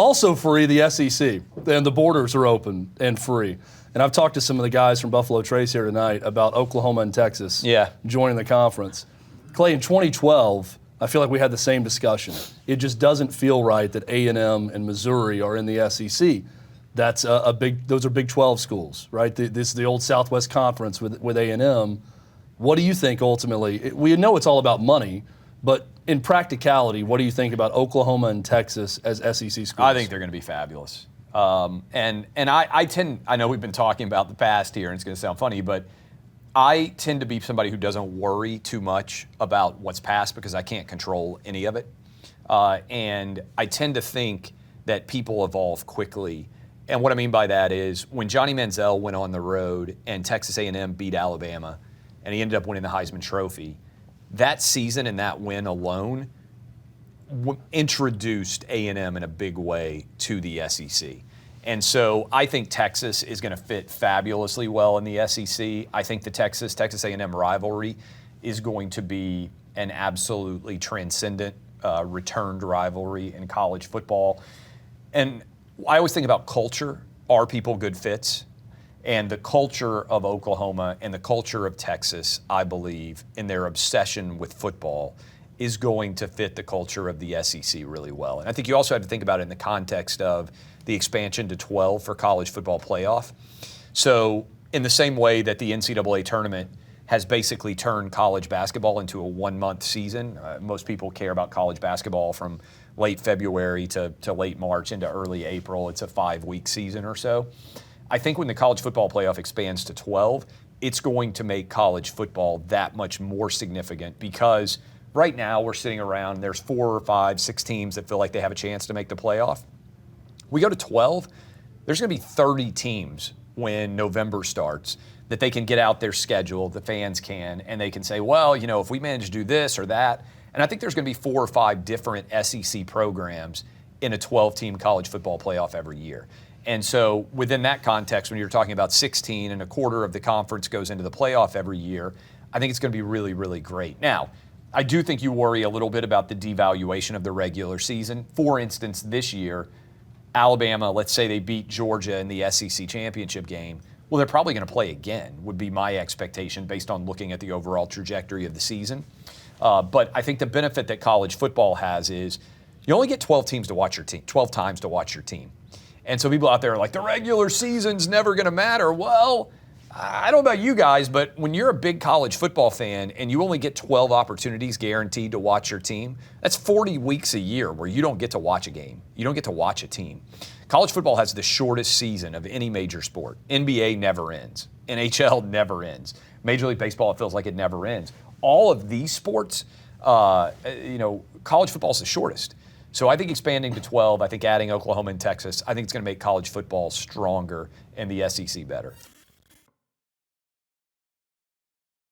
Also free, the SEC, and the borders are open and free. And I've talked to some of the guys from Buffalo Trace here tonight about Oklahoma and Texas joining the conference. Clay, in 2012, I feel like we had the same discussion. It just doesn't feel right that A&M and Missouri are in the SEC. Those are Big 12 schools, right? This is the old Southwest Conference with A&M. What do you think ultimately? We know it's all about money, but in practicality, what do you think about Oklahoma and Texas as SEC schools? I think they're going to be fabulous. And I know we've been talking about the past here, and it's going to sound funny, but I tend to be somebody who doesn't worry too much about what's past because I can't control any of it. And I tend to think that people evolve quickly. And what I mean by that is when Johnny Manziel went on the road and Texas A&M beat Alabama, and he ended up winning the Heisman Trophy, that season and that win alone introduced A&M in a big way to the SEC. And so I think Texas is going to fit fabulously well in the SEC. I think the Texas A&M rivalry is going to be an absolutely transcendent returned rivalry in college football. And I always think about culture. Are people good fits? And the culture of Oklahoma and the culture of Texas, I believe, in their obsession with football, is going to fit the culture of the SEC really well. And I think you also have to think about it in the context of the expansion to 12 for college football playoff. So in the same way that the NCAA tournament has basically turned college basketball into a one-month season, most people care about college basketball from late February to late March into early April. It's a 5-week season or so. I think when the college football playoff expands to 12, it's going to make college football that much more significant because right now we're sitting around, there's 4 or 5, 6 teams that feel like they have a chance to make the playoff. We go to 12, there's going to be 30 teams when November starts that they can get out their schedule, the fans can, and they can say, well, you know, if we manage to do this or that. And I think there's going to be 4 or 5 different SEC programs in a 12-team college football playoff every year. And so within that context, when you're talking about 16 and a quarter of the conference goes into the playoff every year, I think it's going to be really, really great. Now, I do think you worry a little bit about the devaluation of the regular season. For instance, this year, Alabama, let's say they beat Georgia in the SEC championship game. Well, they're probably going to play again, would be my expectation based on looking at the overall trajectory of the season. But I think the benefit that college football has is you only get 12 teams to watch your team, 12 times to watch your team. And so people out there are like, the regular season's never going to matter. Well, I don't know about you guys, but when you're a big college football fan and you only get 12 opportunities guaranteed to watch your team, that's 40 weeks a year where you don't get to watch a game. You don't get to watch a team. College football has the shortest season of any major sport. NBA never ends. NHL never ends. Major League Baseball, it feels like it never ends. All of these sports, college football is the shortest. So I think expanding to 12, I think adding Oklahoma and Texas, I think it's going to make college football stronger and the SEC better.